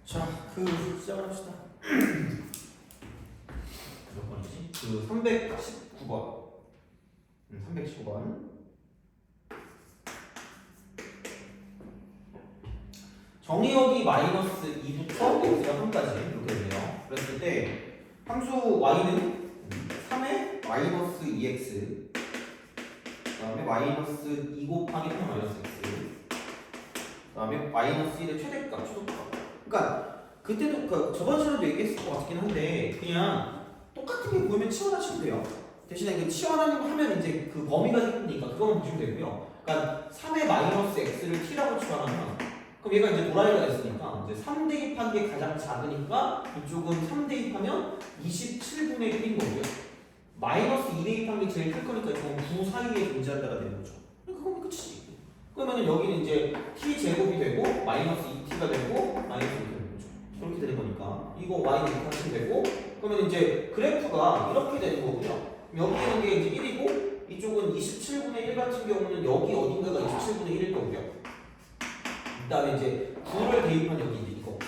자, 시작을 합시다. 몇 번이지? 319번. 319번. 정의역이 마이너스 2부터 x가 3까지 이렇게 되네요. 그랬을 때 함수 y는 3의 마이너스 2x 그 다음에 마이너스 2 곱하기 3 마이너스 x 그 다음에 마이너스 1의 최대값, 최소값. 그러니까 그때도 저번 시간에도 얘기했을 것 같긴 한데 그냥 똑같은 게 보이면 치환하시면 돼요. 대신에 그 치환하면 이제 그 범위가 생기니까 그거만 보시면 되고요. 그러니까 3의 마이너스 x를 t라고 치환하면 그럼 얘가 이제 도라이가 됐으니까 이제 3 대입한 게 가장 작으니까 이쪽은 3 대입하면 27분의 1인 거고요. 마이너스 2 대입한 게 제일 클 거니까 이건 9 사이에 존재한다가 되는 거죠. 그건 끝이지. 그러면 여기는 이제 t 제곱이 되고 마이너스 2t가 되고 마이너스 2가 되는 거죠. 그렇게 되는 거니까 이거 y는 이렇게 하시면 되고 그러면 이제 그래프가 이렇게 되는 거고요. 여기 있는 게 이제 1이고 이쪽은 27분의 1 같은 경우는 여기 어딘가가 27분의 1일 거고요. 그 다음에 이제 9를 대입한 여기 이거 9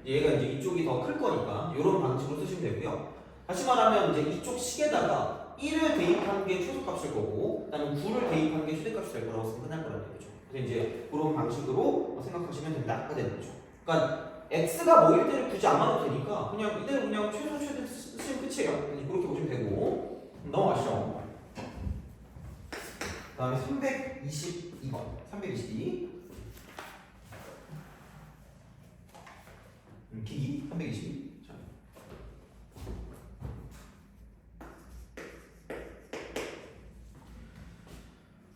얘가 이제 이쪽이 더 클 거니까 이런 방식으로 쓰시면 되고요. 다시 말하면 이제 이쪽 식에다가 1을 대입한 게 최소값일 거고 그다음에 9를 대입한 게 최대값이 될 거라고 쓰면 끝날 거라는 얘기죠. 그래서 이제 그런 방식으로 생각하시면 된다가 되는 거죠. 그러니까 x가 뭐일 때를 굳이 안 말해도 되니까 그냥 이대로 그냥 최소 최대 쓰시면 끝이에요. 그렇게 보시면 되고 넘어가시죠. 그 다음에 322번 322 기기 322 자.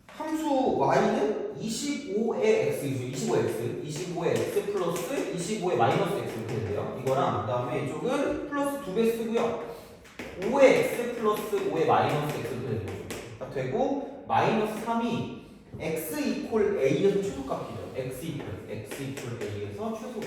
함수 y는 25의 x이죠. 25의 x 플러스 25의 마이너스 x 이렇게 되는데요. 이거랑 그 다음에 이쪽은 플러스 2배 쓰고요. 5의 x 플러스 5의 마이너스 x 이렇게 되는 거죠. 딱 되고 마이너스 3이 x 이퀄 a에서 최소값이죠. x 이퀄 a에서 최소값.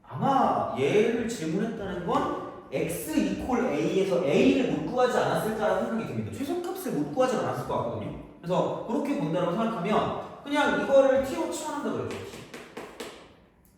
아마 얘를 질문했다는 건 x 이퀄 a에서 a를 못 구하지 않았을까라는 생각이 듭니다. 최소값을 못 구하지 않았을 것 같거든요. 그래서 그렇게 본다고 생각하면 그냥 이거를 t로 치환한다 그랬죠.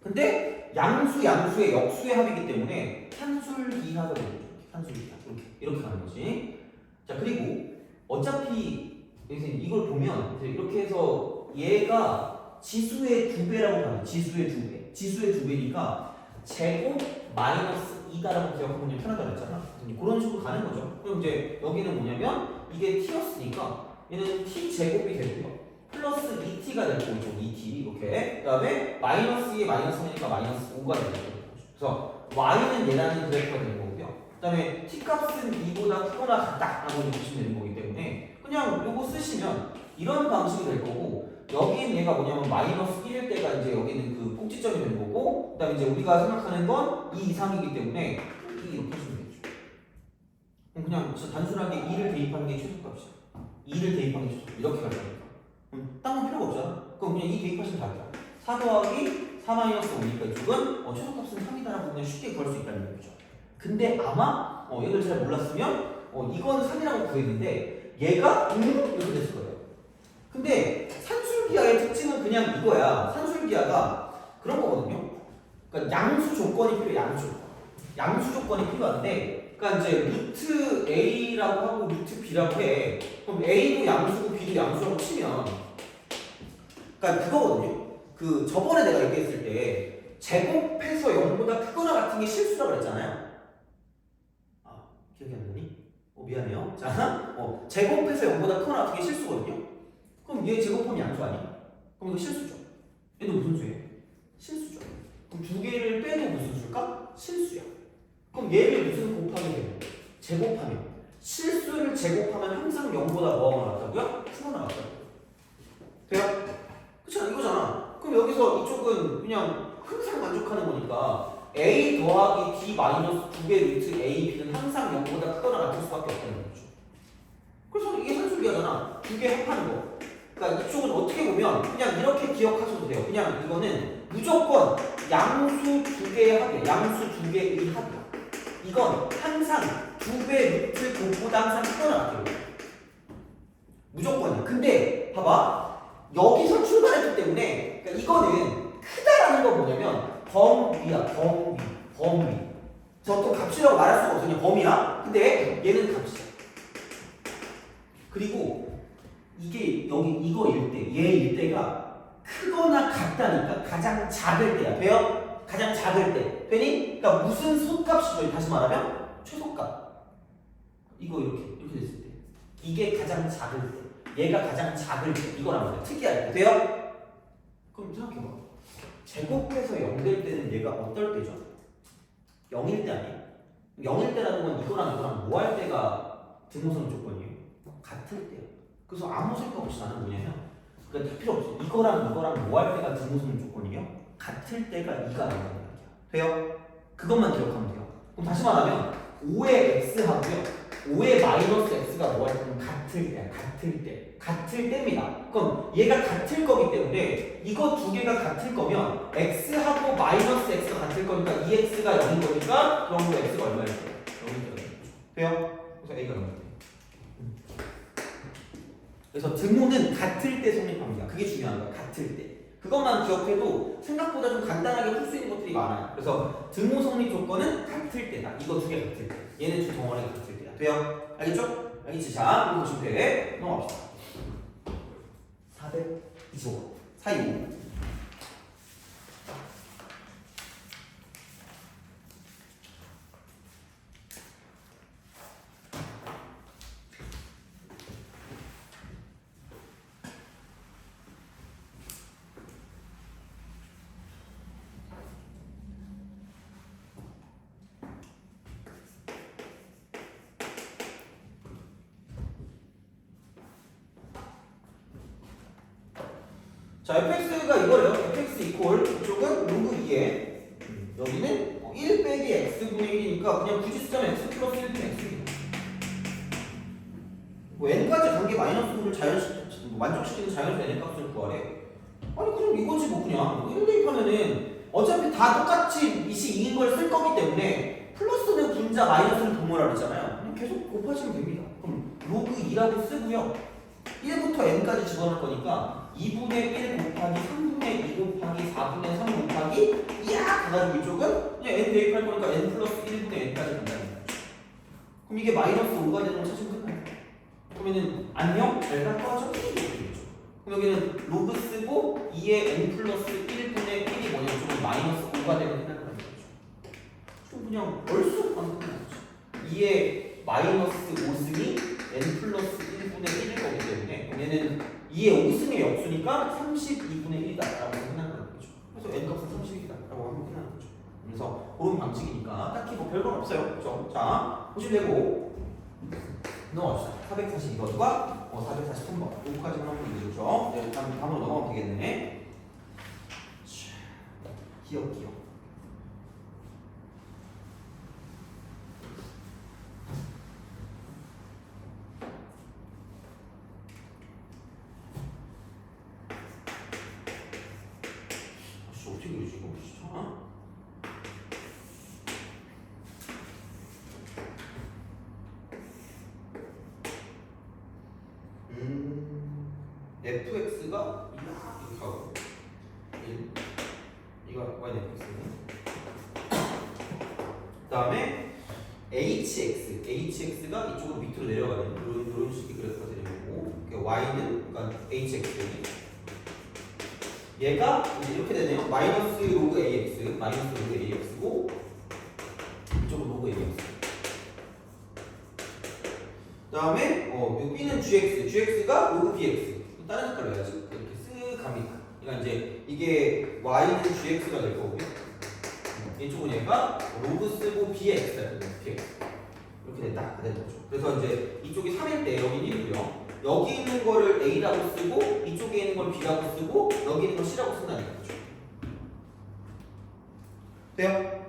근데 양수의 역수의 합이기 때문에 한술기하가 되는 거죠. 한술기하 이렇게 가는 거지. 자 그리고 어차피 이걸 보면 이렇게 해서 얘가 지수의 2배라고 봐요. 지수의 2배. 지수의 2배니까 제곱 마이너스 2다라고 기억하면 편하다고 했잖아. 그런 식으로 가는 거죠. 그럼 이제 여기는 뭐냐면 이게 t였으니까 얘는 t 제곱이 되고요. 플러스 2t가 될 거죠. 2t 이렇게. 그다음에 마이너스 2에 마이너스 3이니까 마이너스 5가 되는 거죠. 그래서 y는 얘라는 그래프가 되는 거고요. 그다음에 t 값은 2보다 크거나 같다라고 보시면 되는 거기 때문에 그냥 요거 쓰시면 이런 방식이 될 거고. 여기는 얘가 뭐냐면 마이너스 1일 때가 이제 여기는 그 꼭지점이 되는 거고 그 다음에 이제 우리가 생각하는 건 2 이상이기 때문에 이렇게 하시면 되죠. 그럼 그냥 진짜 단순하게 2를 대입하는 게 최소값이야. 2를 대입하는 게 최소값. 이렇게 갈 거니까. 딴 건 필요가 없잖아. 그럼 그냥 2 대입하시면 답이야. 4 더하기 4 마이너스 5니까 이쪽은 최소값은 3이다라고 그냥 쉽게 구할 수 있다는 얘기죠. 근데 아마 얘를 잘 몰랐으면 이건 3이라고 구했는데 얘가 이렇게 됐을 거예요. 근데 산술기하의 특징은 그냥 이거야. 산술기하가 그런 거거든요. 그러니까 양수 조건이 필요해. 양수 조건이 필요한데, 그러니까 이제 루트 a라고 하고 루트 b라고 해. 그럼 a도 양수고 b도 양수라고 치면, 그러니까 그거거든요. 그 저번에 내가 얘기했을 때 제곱해서 0보다 크거나 같은 게 실수라고 그랬잖아요. 아 기억이 안 나니? 미안해요. 자, 제곱해서 0보다 크거나 같은 게 실수거든요. 그럼 얘 제곱하면 양수 아니야? 그럼 이거 실수죠. 얘도 무슨 수예요? 실수죠. 그럼 두 개를 빼도 무슨 수일까? 실수야. 그럼 얘를 무슨 곱하게 되는 거야? 제곱하면. 실수를 제곱하면 항상 0보다 뭐가 나왔다고요? 크거나 같다고요. 돼요? 그렇잖아. 이거잖아. 그럼 여기서 이쪽은 그냥 항상 만족하는 거니까 a 더하기 b 마이너스 2배 루트 a, b는 항상 0보다 크거나 같을 수밖에 없다는 거죠. 그래서 이게 산술기하잖아. 두 개 합하는 거. 그러니까 이쪽은 어떻게 보면 그냥 이렇게 기억하셔도 돼요. 그냥 이거는 무조건 양수 두 개의 합이에요. 양수 두 개의 합이야. 이건 항상 2배 루트 곱보다 항상 크거나 같아요. 무조건이야. 근데 봐봐. 여기서 출발했기 때문에 그러니까 이거는 크다라는 건 뭐냐면 범위야. 범위. 저 또 값이라고 말할 수가 없으냐. 범위야. 근데 얘는 값이야. 그리고 이게 여기 이거 일대, 얘 일대가 크거나 같다니까 가장 작을 때야. 돼요? 가장 작을 때. 되니? 그러니까 무슨 소값이죠? 다시 말하면 최소값. 이거 이렇게 됐을 때. 이게 가장 작을 때. 얘가 가장 작을 때. 이거란 말이야. 특이할 때. 돼요? 그럼 생각해봐. 제곱해서 0 될 때는 얘가 어떨 때죠? 0일 때 아니야? 0일 때라는 건 이거랑 뭐 할 때가 등호성 조건이에요? 같을 때야. 그래서 아무 생각 없이 나는 뭐냐면 그러니까 다 필요 없어. 이거랑 뭐 할 때가 등호성 조건이에요? 같을 때가 2가 나온다는 얘기야. 돼요? 그것만 기억하면 돼요. 그럼 다시 말하면 5의 x하고요 5의 마이너스 x가 뭐 할 때는 같을 때야. 같을 때입니다. 그럼 얘가 같을 거기 때문에 이거 두 개가 같을 거면 x하고 마이너스 x가 같을 거니까 2x가 0인 거니까 그럼 x가 얼마일 거야? 0일 거죠. 돼요? 그래서 a가 0일 때. 그래서 등호는 같을 때 성립합니다. 그게 중요한 거야. 같을 때. 그것만 기억해도 생각보다 좀 간단하게 풀 수 있는 것들이 많아요. 그래서 등호 성립 조건은 같을 때다. 이거 두 개 같을 때. 얘는 두 덩어리가 같을 때야. 돼요? 알겠죠? 알겠지? 자, 이거 보시면 돼. 넘어갑시다. 425. 425. 자, fx가 이거래요. fx 이퀄 이쪽은 로그 2에 여기는 1 빼기 x분의 1이니까 그냥 굳이 쓰자면 x 플러스 1분의 x. 뭐 n까지 관계 마이너스를 만족시키는 자연수 n 값을 구하래. 아니 그럼 이거지 뭐 그냥 1 대입하면은 어차피 다 똑같이 이시 2인 걸 쓸 거기 때문에 플러스는 분자 마이너스는 동물화 그랬잖아요. 그냥 계속 곱하시면 됩니다. 그럼 로그 2라고 쓰고요. 1부터 n까지 집어넣을 거니까 2분의 1 곱하기 3분의 2 곱하기 4분의 3 곱하기 이야 가가지고 이쪽은 그냥 n 대입할 거니까 n 플러스 1분의 n까지 간다는 거죠. 그럼 이게 마이너스 5가 되는 걸 찾으면 끝나요. 그러면은 안녕? 잘 깎아줘? 그럼 여기는 로그 쓰고 2의 n 플러스 1분의 1이 뭐냐면 좀 마이너스 5가 되면 끝날 거라는 거죠. 좀 그냥 얼쑤 하면 끝나는 거죠. 2의 마이너스 5승이 n 플러스 1분의 1일 거기 때문에 얘는 2의 5승의 역수니까 32분의 1이다 라고 끝나는 거죠. 그래서 n 값은 30이다 라고 하면 끝나는 거죠. 그래서 그런 방식이니까 딱히 뭐 별건 없어요. 그렇죠? 자, 보시면 되고 넘어갑시다. 442번과 443번 요거까지만 하면 되죠. 그렇죠? 네, 다음으로 넘어가면 되겠네. 기억 어떻게 그러지 이거 진짜? fx가 이렇게 하고 1 이거 yfx네. 그 다음에 hx가 이쪽으로 밑으로 내려가는 이런 식의 그래프가 되는 거고 y는 그러니까 hx 얘가 이제 이렇게 되네요. 마이너스 로그 ax고 이쪽은 로그 ax. 그 다음에 여기는 gx가 로그 bx. 다른 색깔로 해야지. 이렇게 쓱 갑니다. 그러니까 이제 이게 y는 gx가 될 거고요. 이쪽은 얘가 로그 쓰고 bx가 되는 bx. 이렇게 된다. 되는 거죠. 그래서 이제 이쪽이 3일 때 여기는 1이고요. 여기 있는 거를 a라고 쓰고 이쪽에 있는 걸 b라고 쓰고 여기 있는 걸 c라고 쓴다는 거죠. 돼요?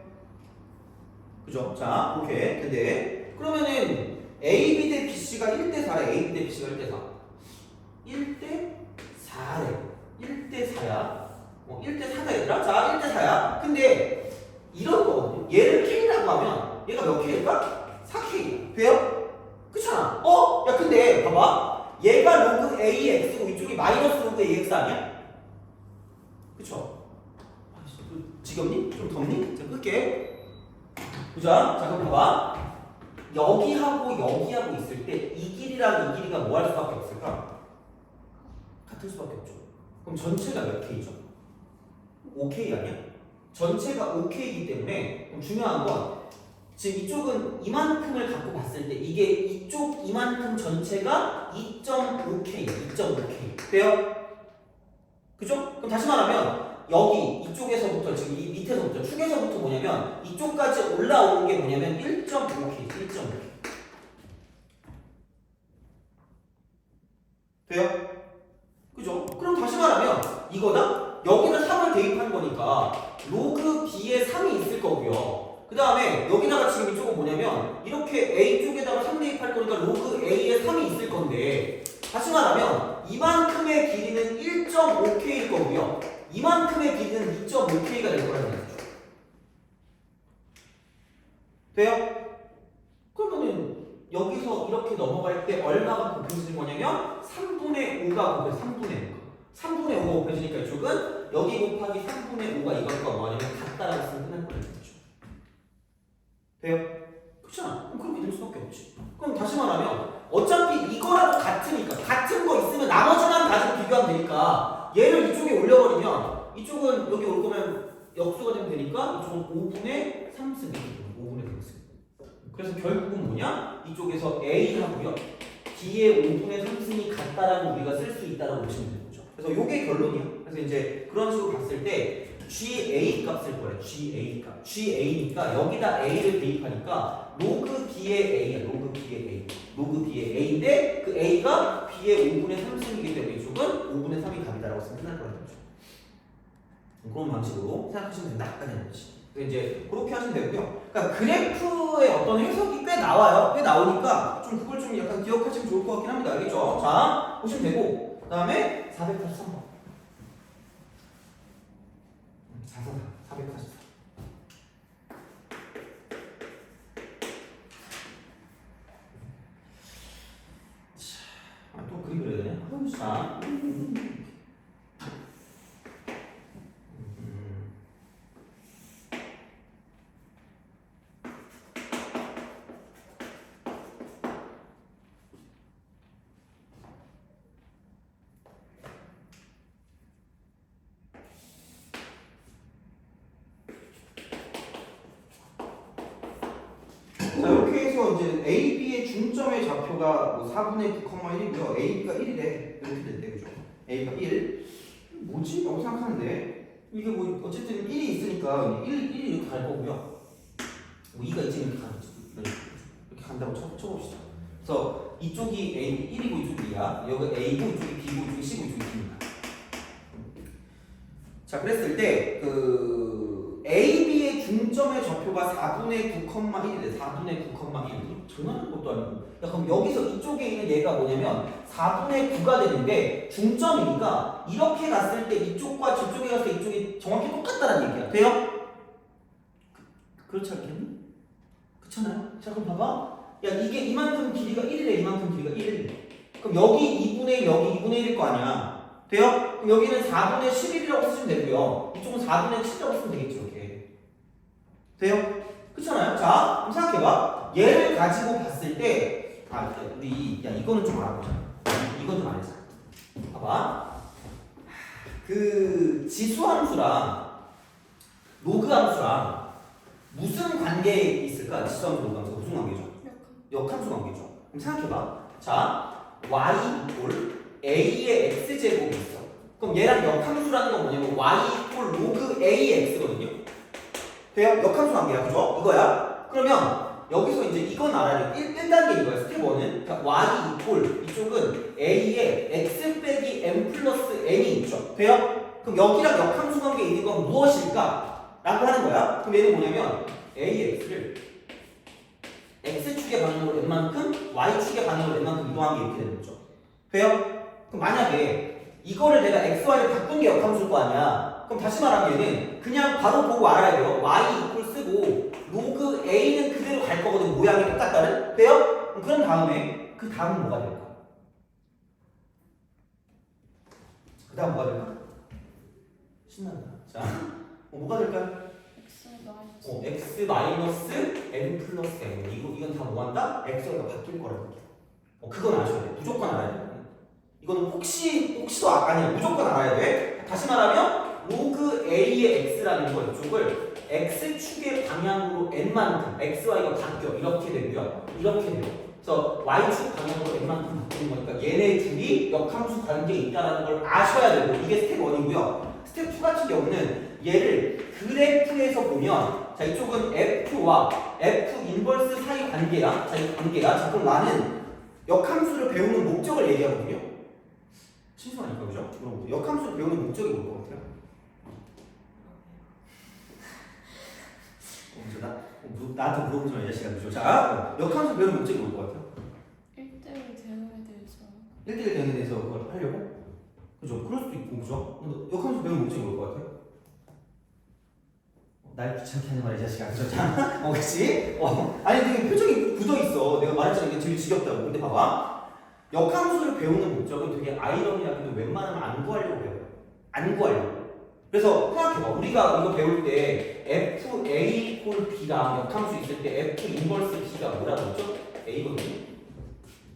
그죠? 자, 오케이. 근데 그러면은 a, b 대 b, c가 1대 4래. a, b 대 b, c가 1대 4. 1대 4래. 1대 4야. 1대 4다 얘들아. 자, 1대 4야. 근데 이런 거거든요. 얘를 k라고 하면 얘가 몇 k일까? 4k. 돼요? 그렇잖아. 야, 근데 봐봐. 얘가 로그 ax고 이쪽이 마이너스 로그 ax 아니야? 그쵸? 지겹니? 좀 덥니? 자, 끌게. 보자. 자, 그럼 봐봐. 여기하고 여기하고 있을 때 이 길이랑 이 길이가 뭐 할 수밖에 없을까? 같을 수밖에 없죠. 그럼 전체가 몇 K죠? 5K 아니야? 전체가 5K이기 때문에 그럼 중요한 건 지금 이쪽은 이만큼을 갖고 봤을 때 이게 이쪽 이만큼 전체가 2.5K, 2.5K 돼요? 그죠? 그럼 다시 말하면 여기 이쪽에서부터 지금 이 밑에서부터 축에서부터 뭐냐면 이쪽까지 올라오는 게 뭐냐면 1.5K, 1.5K 돼요? 그죠? 그럼 다시 말하면 이거다? 여기는 3을 대입한 거니까 로그 B에 3이 있을 거고요. 그 다음에 여기다가 지금 이쪽은 뭐냐면 이렇게 A 쪽에다가 3 대입할 거니까 로그 A에 3이 있을 건데 다시 말하면 이만큼의 길이는 1.5K일 거고요. 이만큼의 길이는 2.5K가 될 거라는 얘기죠. 돼요? 그러면은 여기서 이렇게 넘어갈 때 얼마가 곱해지는 거냐면 3분의 5가 곱해져 3분의 5가 3분의 5가 곱해지니까 이쪽은 여기 곱하기 3분의 5가 이것과 뭐냐면 같다라고 쓰면 끝날 거라는 얘기죠. 돼요? 그렇잖아. 그럼 그렇게 될 수밖에 없지. 그럼 다시 말하면 어차피 이거라도 같으니까 같은 거 있으면 나머지만 가지고 비교하면 되니까 얘를 이쪽에 올려버리면 이쪽은 여기 올 거면 역수가 되면 되니까 이쪽은 5분의 3승 5분의 3승 그래서 결국은 뭐냐? 이쪽에서 A하고요 B의 5분의 3승이 같다라고 우리가 쓸 수 있다라고 보시면 되는 거죠. 그래서 요게 결론이야. 그래서 이제 그런 식으로 봤을 때 GA 값을 구해. GA 값. GA니까 여기다 A를 대입하니까 로그 B의 A야. 로그 B의 A. 로그 B의 A인데 그 A가 B의 5분의 3승이기 때문에 이쪽은 5분의 3이 답이다라고 쓰면 끝날 거라는 거죠. 그런 방식으로 생각하시면 된다. 라는 거지. 그래서 이제 그렇게 하시면 되고요. 그러니까 그래프의 어떤 해석이 꽤 나와요. 꽤 나오니까 좀 그걸 좀 약간 기억하시면 좋을 것 같긴 합니다. 알겠죠? 자, 보시면 되고 그 다음에 483번. 484. 또 그림 그려야 되네. 자. 자, 이렇게 해서 이제 AB의 중점의 좌표가 뭐 4분의 9,1이고요. AB가 1이래. 이렇게 된대, 그죠? A가 1. 뭐지? 라고 생각하는데, 이게 뭐, 어쨌든 1이 있으니까 1이 이렇게 갈 거고요. 뭐 2가 있으면 이렇게 가는 거지. 이렇게 간다고 쳐봅시다. 그래서 이쪽이 A, 1이고 이쪽이 2야. 여기 A고, 이쪽이 B고, 이쪽이 C고, 이쪽이 D입니다. 자, 그랬을 때, AB의 중점의 좌표가 4분의 9,1이래. 4분의 9,1. 장난하는 것도 아니고. 야, 그럼 여기서 이쪽에 있는 얘가 뭐냐면 4분의 9가 되는데 중점이니까 이렇게 갔을 때 이쪽과 저쪽에 갔을 때 이쪽이 정확히 똑같다는 얘기야. 돼요? 그렇지 않겠니? 그렇잖아요. 자, 그럼 봐봐. 야, 이게 이만큼 길이가 1이래. 이만큼 길이가 1이래. 그럼 여기 2분의 1, 여기 2분의 1일 거 아니야. 돼요? 그럼 여기는 4분의 11이라고 쓰시면 되고요. 이쪽은 4분의 7이라고 쓰면 되겠죠. 이렇게. 돼요? 그렇잖아요. 자, 그럼 생각해봐. 얘를 가지고 봤을 때, 우리, 야, 이거는 좀 알아보자. 이건 좀 알자. 봐봐. 그 지수함수랑 로그 함수랑 무슨 관계에 있을까? 지수함수, 로그 함수가 무슨 관계죠? 역함수 관계죠. 그럼 생각해봐. 자, y 이꼴 a의 x제곱이 있어. 그럼 얘랑 역함수라는 건 뭐냐면 y 이꼴 로그 a의 x거든요. 돼요? 역함수 관계야. 그죠? 이거야. 그러면 여기서 이제 이건 알아야 돼. 1단계 이거야. 스텝 1은. 그러니까 y 이꼴 이쪽은 a의 x 빼기 m 플러스 n이 있죠. 돼요? 그럼 여기랑 역함수 관계에 있는 건 무엇일까? 라고 하는 거야. 그럼 얘는 뭐냐면 a의 x를 x축의 방향으로 n만큼 y축의 방향으로 n만큼 이동하는 게 이렇게 되는 거죠. 돼요? 그럼 만약에 이거를 내가 xy를 바꾼 게 역함수일 거 아니야. 그럼 다시 말하면 얘는 그냥 바로 보고 알아야 돼요. y 이꼴 쓰고 로그 a는 그대로 갈 거거든. 모양이 똑같다는. 돼요? 그런 다음에 그 다음은 뭐가 될까? 그 다음 뭐가 될까? 신난다. 자, 뭐가 될까요? x 마이너스 n 플러스 n. 이건 다 뭐한다? x가 바뀔 거라는 얘기야. 그건 아셔야 돼. 무조건 알아야 돼. 이거는 혹시도 아니야. 무조건 알아야 돼. 다시 말하면 로그 a의 x라는 거 이쪽을 x축의 방향으로 n만큼 xy가 바뀌어. 이렇게 되고요. 이렇게 돼요. 그래서 y축 방향으로 n만큼 바뀌는 거니까 얘네 둘이 역함수 관계에 있다는 걸 아셔야 되고 이게 스텝 1이고요. 스텝 2 같은 경우는 얘를 그래프에서 보면 자 이쪽은 f와 f 인버스 사이 관계야. 자 이 관계야. 자 그럼 나는 역함수를 배우는 목적을 얘기하거든요. 신선하니까 그죠? 물어보세요. 역함수를 배우는 목적이 뭘 것 같아요? 나한테 물어보지 마, 이 자식아. 그죠? 자, 역함수 배우는 목적이 뭘 것 같아요? 1대1 대응에 대해서 1대1 대응에 대해서 그걸 하려고? 그죠? 그럴 수도 있고, 그죠? 근데 역함수 배우는 목적이 뭘 것 같아요? 날 귀찮게 하는 말이야, 이 자식아. 그죠? 자, 그치? 아니, 되게 표정이 굳어있어. 내가 말했잖아, 이게 제일 지겹다고. 근데 봐봐. 역함수를 배우는 목적은 되게 아이러니하게도 웬만하면 안 구하려고 배워요. 안 구하려고. 그래서 생각해봐. 우리가 이거 배울 때 FA 콜 B랑 역함수 있을 때 F 인버스 B가 뭐라고 했죠? A거든요.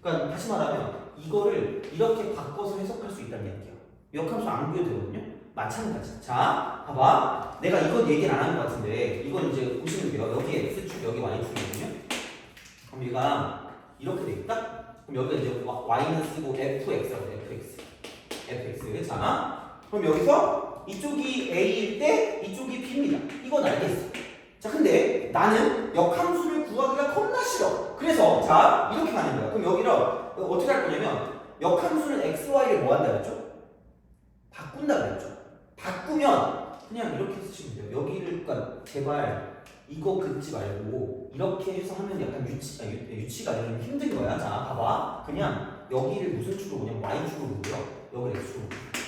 그러니까 다시 말하면 이거를 이렇게 바꿔서 해석할 수 있다는 얘기야. 역함수 안 구해도 되거든요. 마찬가지. 자, 봐봐. 내가 이건 얘기는 안 한 것 같은데 이건 이제 보시면 돼요. 여기 X축, 여기 Y축이거든요. 그럼 얘가 이렇게 되겠다? 그럼 여기가 이제 Y는 쓰고 FX라고 돼. FX. 자, 그럼 여기서 이쪽이 A일 때 이쪽이 B입니다. 이건 알겠어. 자, 근데 나는 역함수를 구하기가 겁나 싫어. 그래서 자, 이렇게 가는 거야. 그럼 여기를 어떻게 할 거냐면 역함수는 XY를 뭐 한다 그랬죠? 바꾼다 그랬죠? 바꾸면 그냥 이렇게 쓰시면 돼요. 여기를 그러니까 제발 이거 긋지 말고 이렇게 해서 하면 약간 유치가 아니라 힘든 거야. 자, 봐봐. 그냥 여기를 무슨 축으로 보냐면 Y축으로 보고요. 여기를 X축으로 보고요.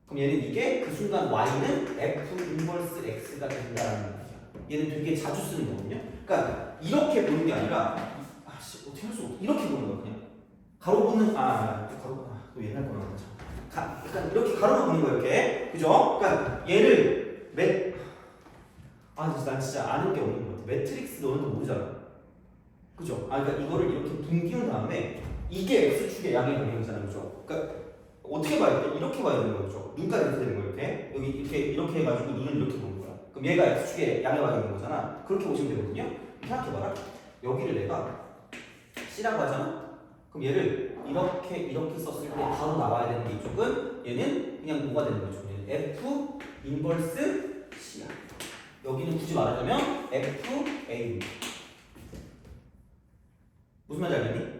그럼 얘는 이게 그 순간 Y는 F 인버스 X가 된다는 얘기야. 얘는 되게 자주 쓰는 거거든요. 그러니까 이렇게 보는 게 아니라 어떻게 할 수 없어. 이렇게 보는 거야. 그냥 가로 보는 또 옛날 거나 약간 이렇게 가로로 보는 거야. 이렇게. 그죠? 그러니까 얘를 난 진짜 아는 게 없는 것 같아. 매트릭스 너는 또 모르잖아. 그죠? 그러니까 이거를 이렇게 붕기운 다음에 이게 X축의 양의 방향이잖아. 그죠? 그러니까 어떻게 봐야 돼? 이렇게 봐야 되는 거죠. 눈까지 이렇게 되는 거예요. 이렇게. 여기 이렇게 해가지고 눈을 이렇게 보는 거야. 그럼 얘가 X축의 양의 방향인 거잖아. 그렇게 보시면 되거든요. 생각해봐라. 여기를 내가 C라고 하잖아. 그럼 얘를 이렇게 썼을 때 바로 나와야 되는 게 이쪽은 얘는 그냥 뭐가 되는 거죠? 얘는 F 인버스 C야. 여기는 굳이 말하자면 FA. 무슨 말인지 알겠니?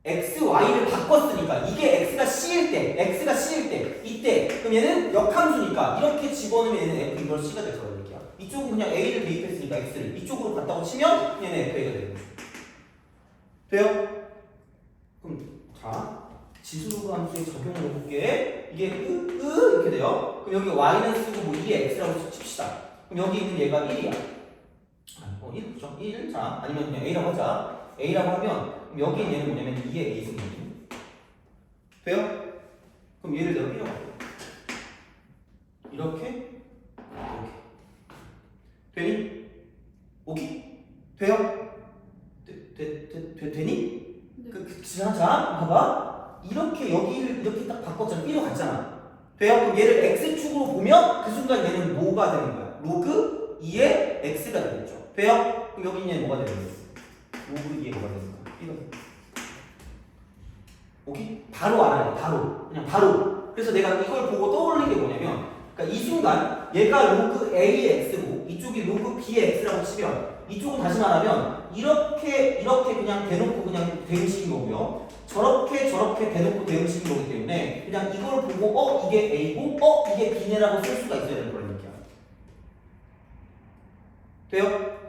X, Y를 바꿨으니까 이게 X가 C일 때 이때 그럼 얘는 역함수니까 이렇게 집어넣으면 얘는 F 인버스 C가 될 거란 얘기야. 이쪽은 그냥 A를 대입했으니까 X를 이쪽으로 갔다고 치면 얘는 FA가 되는 거죠. 돼요? 그럼 자, 지수로그 함수에 적용을 해볼게. 이게 이렇게 돼요. 그럼 여기 Y는 쓰고 뭐 2의 X라고 칩시다. 그럼 여기 있는 얘가 1이야. 1, 그죠? 1. 자, 아니면 그냥 A라고 하자. A라고 하면, 그럼 여기 있는 얘는 뭐냐면 2의 A 승분이. 돼요? 그럼 얘를 내가 B라고 할게. 이렇게. 되니? 오케이? 돼요? 되니? 자, 봐봐. 이렇게 여기를 이렇게 딱 바꿨잖아. B로 갔잖아. 돼요? 그럼 얘를 X축으로 보면 그 순간 얘는 뭐가 되는 거야? 로그 2의 X가 되겠죠. 돼요? 그럼 여기 있는 얘는 뭐가 되는 거야? 로그 2의 뭐가 되는 거야? B가 되는 거야. 오케이? 바로 알아야 돼. 그냥 바로. 그래서 내가 이걸 보고 떠올린 게 뭐냐면 그러니까 이 순간 얘가 로그 A의 X고 이쪽이 로그 B의 X라고 치면 이쪽은 다시 말하면 이렇게 그냥 대놓고 그냥 대응식인 거고요. 저렇게 대놓고 대응식인 거기 때문에 그냥 이걸 보고 이게 A고 이게 B네라고 쓸 수가 있어야 되는 거란 얘기야. 돼요?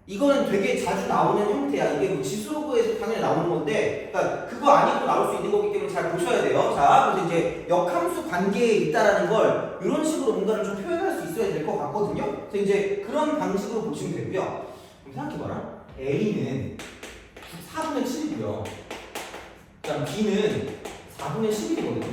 이거는 되게 자주 나오는 형태야. 이게 뭐 지수로그에서 당연히 나오는 건데 그러니까 그거 아니고 나올 수 있는 거기 때문에 잘 보셔야 돼요. 자, 그래서 이제 역함수 관계에 있다라는 걸 이런 식으로 뭔가를 좀 표현할 수 있어야 될 것 같거든요. 그래서 이제 그런 방식으로 보시면 되고요. 생각해봐라. A는 4분의 7이고요. 그다음 B는 4분의 11이거든요.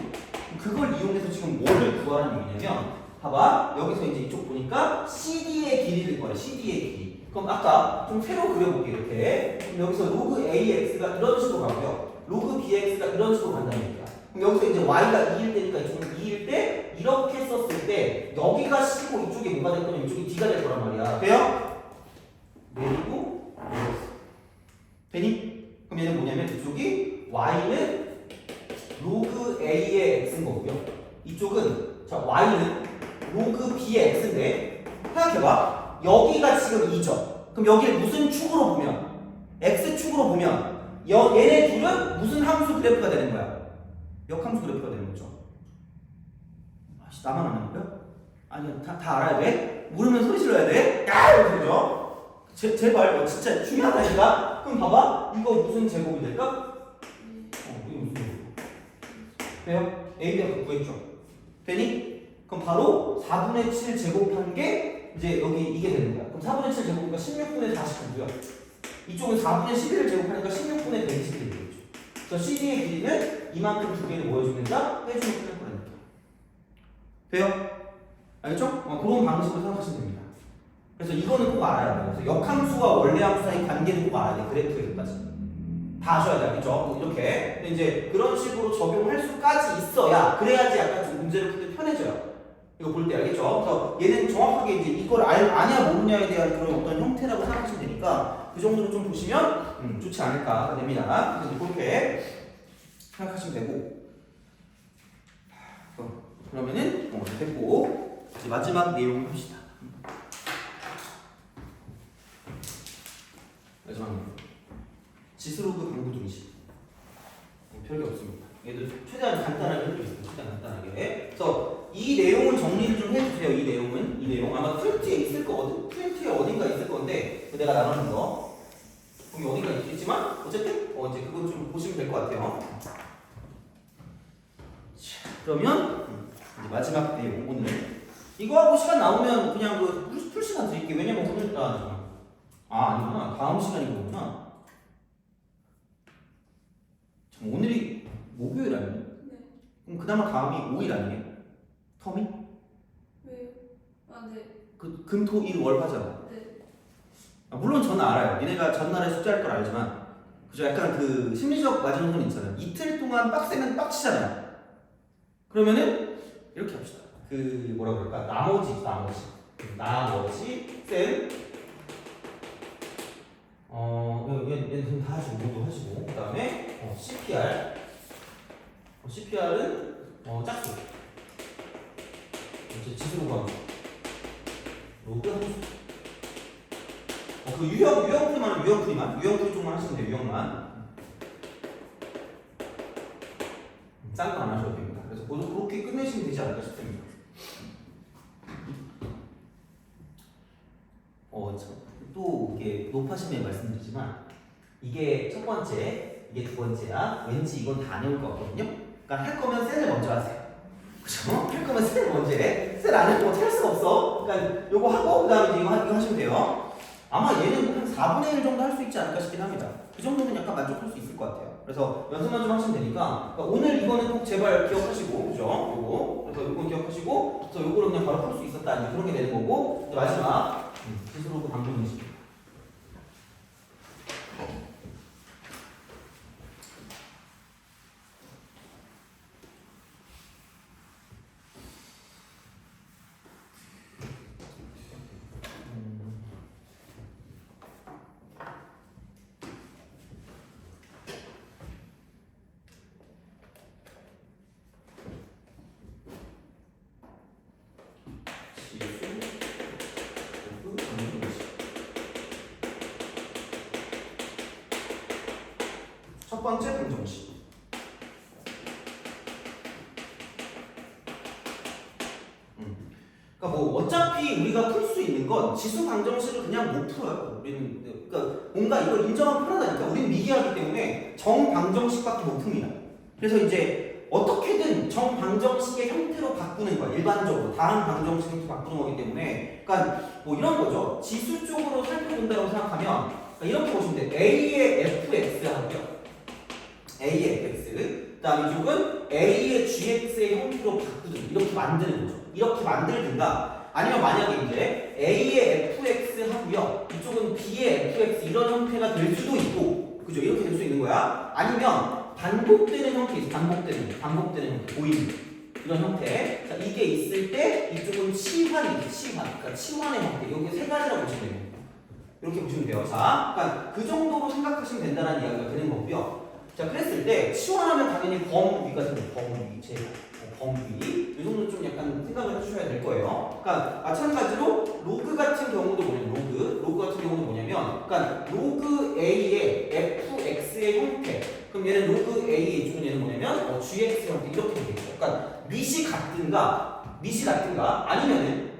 그걸 이용해서 지금 뭐를 구하라는 얘기냐면 봐봐. 여기서 이제 이쪽 보니까 CD의 길이를 구하래. CD의 길이. 그럼 아까 좀 새로 그려볼게 이렇게. 그럼 여기서 로그 AX가 이런 식으로 가고요. 로그 BX가 이런 식으로 간다는 얘기야. 그럼 여기서 이제 Y가 2일 때니까 이쪽은 2일 때 이렇게 썼을 때 여기가 C고 이쪽이 뭐가 될 거냐면 이쪽이 D가 될 거란 말이야. 돼요? 내리고 되니? 그럼 얘는 뭐냐면 이쪽이 Y는 로그 A의 X인 거고요. 이쪽은 자 Y는 로그 B의 X인데 생각해봐. 여기가 지금 2죠. 그럼 여기를 무슨 축으로 보면 X축으로 보면 얘네 둘은 무슨 함수 그래프가 되는 거야? 역함수 그래프가 되는 거죠. 아씨 나만 아는 거야? 아니 다 알아야 돼? 모르면 소리 질러야 돼? 야! 이렇게 되죠? 제발 진짜 중요하다니까? 그럼 봐봐 이거 무슨 제곱이 될까? 이거 무슨 제곱? 돼요? A가 구했죠? 되니? 그럼 바로 4분의 7 제곱한 게 이제 여기 이게 되는 거야. 그럼 4분의 7 제곱이니까 16분의 49고요. 이쪽은 4분의 11을 제곱하니까 16분의 120이 되겠죠. 그래서 CD의 길이는 이만큼 두 개를 모여주는다 빼주면 끝날 거라니까. 돼요? 알겠죠? 그런 방식으로 생각하시면 됩니다. 그래서 이거는 꼭 알아야 돼요. 그래서 역함수와 원래함수 사이 관계를 꼭 알아야 돼. 그래프에서까지. 다 아셔야 돼. 알겠죠? 이렇게. 근데 이제 그런 식으로 적용할 수까지 있어야 그래야지 약간 좀 문제를 풀 때 편해져요. 이거 볼 때 알겠죠? 그래서 얘는 정확하게 이제 이걸 아냐 모르냐에 대한 그런 어떤 형태라고 생각하시면 되니까 그 정도로 좀 보시면 좋지 않을까 됩니다. 그래서 그렇게 생각하시면 되고 그러면은 됐고 이제 마지막 내용 합시다. 마지막 내용 지수로그 강구 중식 별게 없습니다. 얘들 최대한 간단하게 해드리겠습니다. 최대한 간단하게. 그래서 이 내용을 정리를 좀 해주세요. 이 내용 아마 프린트에 있을 거거든. 프린트에 어딘가 있을 건데 내가 나눠준 거 거기 어딘가 있겠지만 어쨌든 이제 그건 좀 보시면 될 것 같아요. 자, 그러면 이제 마지막 내용 오늘 이거 하고 시간 나오면 그냥 풀 시간 드릴게요. 왜냐면 오늘 아니구나 다음 시간이 거구나. 오늘이 목요일 아니에요? 네. 그럼 그나마 다음이 5일 아니에요? 텀이? 왜요? 아 네. 금토일월 하잖아. 네. 물론 저는 알아요. 니네가 전날에 숙제할 걸 알지만 그죠? 약간 그 심리적 마지노선 있잖아요. 이틀 동안 빡세면 빡치잖아요. 그러면은 이렇게 합시다. 그 뭐라 그럴까? 나머지 쌤 얘는 다 하시고 모두 하시고 그 다음에 CPR은 짝수 이제 지수로 가고 로그 함수 그 유형풀이 쪽만 하시면 돼요. 유형만 딴 거 안 하셔도 됩니다. 그래서 그렇게 끝내시면 되지 않을까 싶습니다. 또 이게 높아심에 말씀드리지만 이게 첫 번째, 이게 두 번째야. 왠지 이건 다 안 해올 것 같거든요. 그러니까 할 거면 셀을 먼저 하세요. 그죠? 할 거면 셀을 먼저 해. 셀 안 해도 할 수가 없어. 그러니까 요거 하고 그다음에 이거 하시면 돼요. 아마 얘는 한 4분의 1 정도 할 수 있지 않을까 싶긴 합니다. 그 정도는 약간 만족할 수 있을 것 같아요. 그래서 연습만 좀 하시면 되니까 그러니까 오늘 이거는 꼭 제발 기억하시고 그죠? 요거 그래서 요거 기억하시고 그래서 요거를 그냥 바로 풀 수 있었다 이제 그런 게 되는 거고 마지막 지수로그 강구 중식 첫 번째 방정식. 그러니까 뭐 어차피 우리가 풀 수 있는 건 지수 방정식을 그냥 못 풀어요. 우리는 그러니까 뭔가 이걸 인정하면 편하다니까. 우리는 미기하기 때문에 정 방정식밖에 못 풉니다. 그래서 이제 어떻게든 정 방정식의 형태로 바꾸는 거야. 일반적으로 다른 방정식 형태 바꾸는 거기 때문에, 그러니까 뭐 이런 거죠. 지수 쪽으로 살펴본다고 생각하면 그러니까 이렇게 보시면 돼. A의 fx 하고요. A의 fx. 그다음 이쪽은 A의 GX의 형태로 바꾸든 이렇게 만드는 거죠. 이렇게 만들든가 아니면 만약에 이제 A의 FX 하고요. 이쪽은 B의 FX 이런 형태가 될 수도 있고 그죠? 이렇게 될 수 있는 거야. 아니면 반복되는 형태 있어. 반복되는 형태 보이는 이런 형태. 자, 이게 있을 때 이쪽은 치환이지. 그러니까 치환의 형태. 여기 세 가지라고 보시면 돼요. 이렇게 보시면 돼요. 자, 그러니까 그 정도로 생각하시면 된다는 이야기가 되는 거고요. 자, 그랬을 때 치환하면 당연히 범위가 생겨요. 범위. 이 정도 좀 약간 생각을 해주셔야 될 거예요. 그러니까 마찬가지로 로그 같은 경우도 뭐냐면 로그 같은 경우도 뭐냐면, 그러니까 로그 A의 fx의 형태. 그럼 얘는 로그 A의 이쪽은 얘는 뭐냐면 gx 형태 이렇게 되겠죠. 그러니까 밑이 같든가 아니면은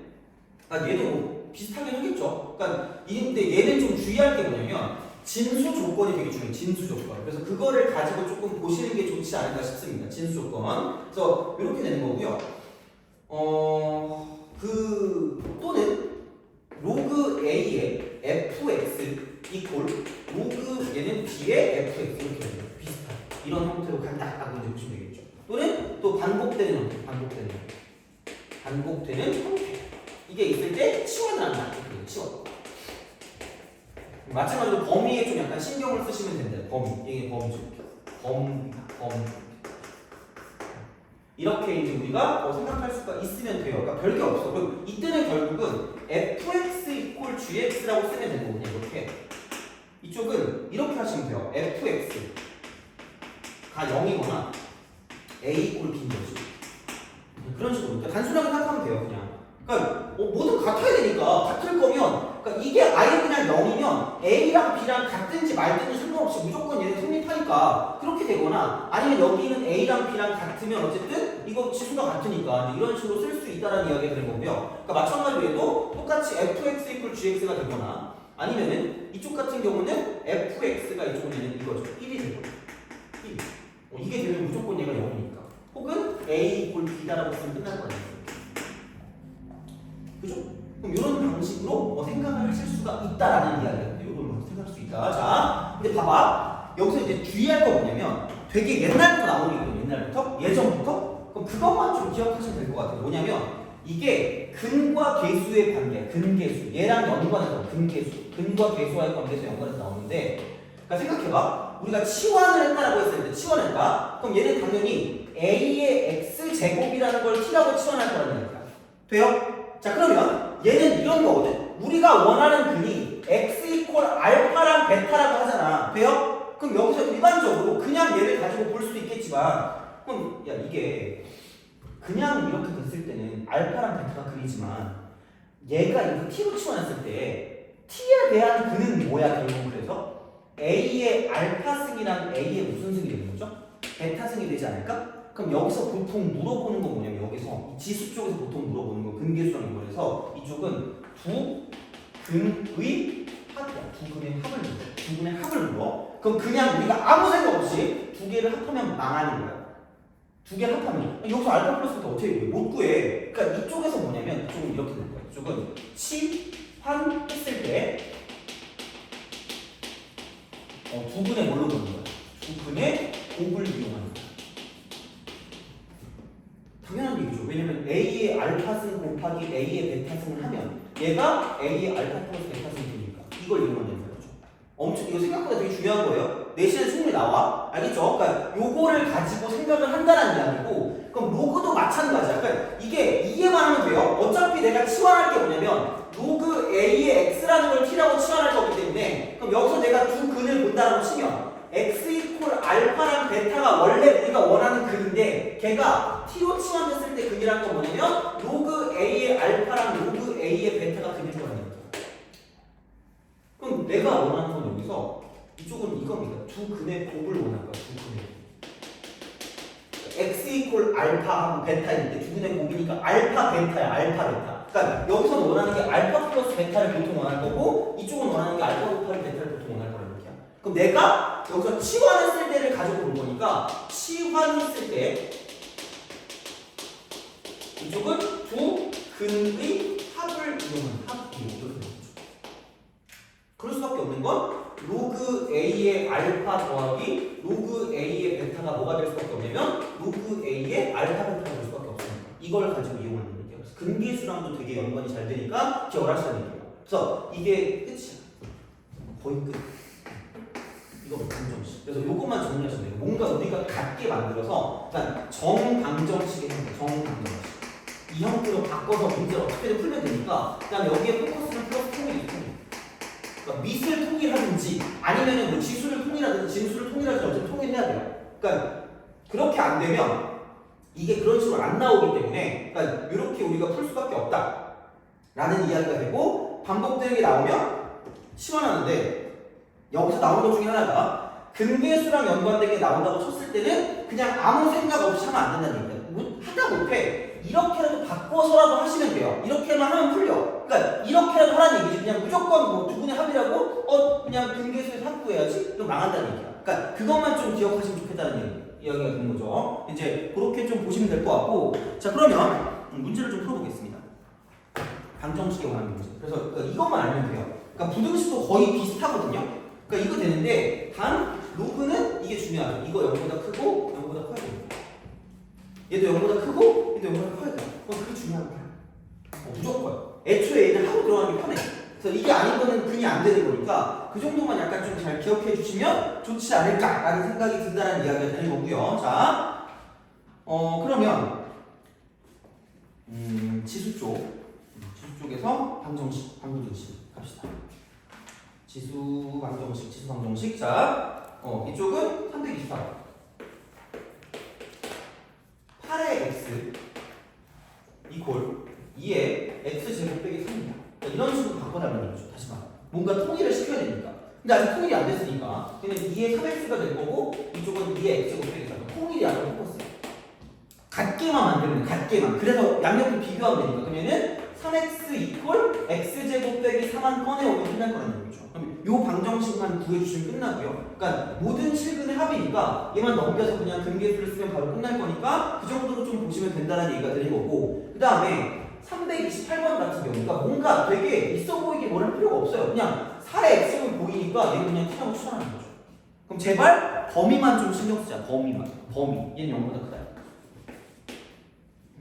그러니까 얘도 뭐 비슷하게 하겠죠. 그러니까 근데 얘는 좀 주의할 게 뭐냐면 진수 조건이 되게 중요해요. 진수 조건. 그래서 그거를 가지고 조금 보시는 게 좋지 않을까 싶습니다. 진수 조건. 그래서 이렇게 되는 거고요. 또는 로그 A의 fx 이퀄 로그 얘는 B의 fx 이렇게 되는 거예요. 비슷한 이런 형태로 간다라고 이제 보시면 되겠죠. 또는 또 반복되는 형태. 이게 있을 때 치환을 한다. 치환. 마찬가지로 범위에 좀 약간 신경을 쓰시면 된다. 이게 범위죠. 범위. 이렇게 이제 우리가 생각할 수가 있으면 돼요. 그러니까 별게 없어. 그럼 이때는 결국은 fx 이퀄 gx라고 쓰면 되는 거거든요. 이렇게. 이쪽은 이렇게 하시면 돼요. fx가 0이거나 a 이퀄 b인 거지. 그런 식으로. 그러니까 단순하게 생각하면 돼요. 그냥. 그러니까 모두 같아야 되니까 같을 거면 그러니까 이게 아예 그냥 0이면 A랑 B랑 같든지 말든지 상관없이 무조건 얘는 성립하니까 그렇게 되거나 아니면 여기는 A랑 B랑 같으면 어쨌든 이거 지수가 같으니까 이런 식으로 쓸 수 있다는 이야기가 되는 거고요. 그러니까 마찬가지로 얘도 똑같이 fx 이퀄 gx가 되거나 아니면은 이쪽 같은 경우는 fx가 이쪽은 이거죠. 1이 되고 1. 이게 되면 무조건 얘가 0이니까 혹은 A 이퀄 B다라고 쓰면 끝날 거 아니에요. 그죠? 그럼 이런 방식으로 생각을 하실 수가 있다라는 이야기인데 이런 방식으로 생각할 수 있다. 자, 근데 봐봐. 여기서 이제 주의할 거 뭐냐면 되게 옛날부터 나오는 게 있거든요. 옛날부터? 예전부터? 그럼 그것만 좀 기억하시면 될 것 같아요. 뭐냐면 이게 근과 계수의 관계야. 근계수. 얘랑 연관해서 근계수. 근과 계수와의 관계에서 연관해서 나오는데 그러니까 생각해봐. 우리가 치환을 했다라고 했을 때 치환했다? 그럼 얘는 당연히 A의 X제곱이라는 걸 T라고 치환할 거라는 얘기야. 돼요? 자, 그러면 얘는 이런 거거든. 우리가 원하는 근이 x 이퀄 알파랑 베타라고 하잖아. 돼요? 그럼 여기서 일반적으로 그냥 얘를 가지고 볼 수도 있겠지만 그럼 야 이게 그냥 이렇게 됐을 때는 알파랑 베타가 근이지만 얘가 이거 t로 치환했을 때 t에 대한 근은 뭐야 결국 그래서 a의 알파 승이랑 a의 무슨 승이 되는 거죠? 베타 승이 되지 않을까? 그럼 여기서 보통 물어보는 건 뭐냐면 여기서 이 지수 쪽에서 보통 물어보는 건 근계수라는 거라서 이쪽은 두 근의 합이야. 두 근의 합을 물어. 그럼 그냥 우리가 아무 생각 없이 두 개를 합하면 망하는 거야. 두 개를 합하면 여기서 알파 플러스 베타 어떻게 구해? 못 구해. 그러니까 이쪽에서 뭐냐면 이쪽은 이렇게 되는 거야. 이쪽은 치환했을 때 두 근의 뭘로 보는 거야? 두 근의 곱을 이용하는 거야. 당연한 얘기죠. 왜냐면 A의 알파승 곱하기 A의 베타승을 하면 얘가 A의 알파 플러스 베타승이 되니까 이걸 이용한다는 거죠. 엄청 이거 생각보다 되게 중요한 거예요. 내신에 충분히 나와. 알겠죠? 그러니까 요거를 가지고 생각을 한다는 이야기고 그럼 로그도 마찬가지야. 그러니까 이해만 하면 돼요. 어차피 내가 치환할 게 뭐냐면 로그 A의 X라는 걸 T라고 치환할 거기 때문에 그럼 여기서 내가 두 근을 본다라고 치면 x 이퀄 알파랑 베타가 원래 우리가 원하는 근인데 걔가 t로 치환했을 때 근이란 건 뭐냐면 로그 a의 알파랑 로그 a의 베타가 근일 거라는 거야. 그럼 내가 원하는 건 여기서 이쪽은 이겁니다. 두 근의 곱을 원할 거야. 두 근의 x 이퀄 알파하고 베타인데 두 근의 곱이니까 알파 베타야. 알파 베타. 그러니까 여기서 원하는 게 알파 플러스 베타를 보통 원할 거고 이쪽은 원하는 게 알파 곱하기 베타를 보통 원할 거라는 거야. 그럼 내가 여기서 치환했을 때를 가지고 본 거니까 치환했을 때 이쪽은 두 근의 합을 이용한 합이용 이렇게 되는 거죠. 그럴 수밖에 없는 건 로그 A의 알파 더하기 로그 A의 베타가 뭐가 될 수밖에 없냐면 로그 알파벳 볼 수밖에 없습니다. 이걸 가지고 이용하는 얘기예요. 그래서 근계수랑도 되게 연관이 잘 되니까 기억을 하시라는 얘기예요. 그래서 이게 끝이야. 거의 끝. 이거 방정식. 그래서 이것만 정리하시면 돼요. 뭔가 우리가 같게 만들어서 그러니까 정방정식의 형태, 정방정식. 이 형태로 바꿔서 문제를 어떻게든 풀면 되니까 그다음에 여기에 포커스는 플러스 통일이 통일. 그러니까 밑을 통일하든지 아니면은 뭐 지수를 통일하든지 진수를 통일하든지 어쨌든 통일해야 돼요. 그러니까 그렇게 안 되면 이게 그런 식으로 안 나오기 때문에 그러니까 이렇게 우리가 풀 수밖에 없다라는 이야기가 되고 반복되는 게 나오면 시원하는데 여기서 나오는 것 중에 하나가 근계수랑 연관되게 나온다고 쳤을 때는 그냥 아무 생각 없이 하면 안 된다는 얘기예요. 하다 못해 이렇게라도 바꿔서라도 하시면 돼요. 이렇게만 하면 풀려. 그러니까 이렇게라도 하라는 얘기지. 그냥 무조건 뭐 두 분의 합의라고 그냥 근계수에서 확보해야지 그럼 망한다는 얘기야. 그러니까 그것만 좀 기억하시면 좋겠다는 이야기가 되는 거죠. 이제 그렇게 좀 보시면 될 것 같고 자 그러면 문제를 좀 풀어보겠습니다. 방정식에 관한 문제. 그래서 그러니까 이것만 알면 돼요. 그러니까 부등식도 거의 비슷하거든요. 그러니까 이거 되는데 단 로그는 이게 중요하죠. 이거 0보다 크고 0보다 커야 됩니다. 얘도 0보다 크고 얘도 0보다 커야 돼요. 그게 중요한 거야. 무조건. 애초에 얘는 하고 들어가는 게 편해. 그래서 이게 아닌 거는 그냥 안 되는 거니까 그 정도만 약간 좀 잘 기억해 주시면 좋지 않을까라는 생각이 든다는 이야기가 되는 거고요. 자, 그러면 지수 쪽에서 방정식, 방부등식 갑시다. 지수 방정식. 자, 이쪽은 324. 8의 x 이퀄 2의 x 제곱 빼기 3입니다. 이런 식으로 바꿔달라는 거죠. 다시 말해. 뭔가 통일을 시켜야 되니까. 근데 아직 통일이 안 됐으니까 그냥 2의 3x가 될 거고 이쪽은 2의 x 제곱 빼기 3. 통일이 안 되고 같게만 만들면 돼. 같게만. 그래서 양옆을 비교하면 되니까. 그러면은 3x 이퀄 x제곱 빼기 4만 꺼내오면 끝날 거라는 얘기죠. 그럼 요 방정식만 구해주시면 끝나고요. 그러니까 모든 실근의 합이니까 얘만 넘겨서 그냥 근계수를 쓰면 바로 끝날 거니까 그 정도로 좀 보시면 된다는 얘기가 되는 거고 그 다음에 328번 같은 경우가 뭔가 되게 있어 보이게 뭘 할 필요가 없어요. 그냥 4의 x는 보이니까 얘는 그냥 t라고 추천하는 거죠. 그럼 제발 범위만 좀 신경 쓰자. 범위. 얘는 0보다 크다.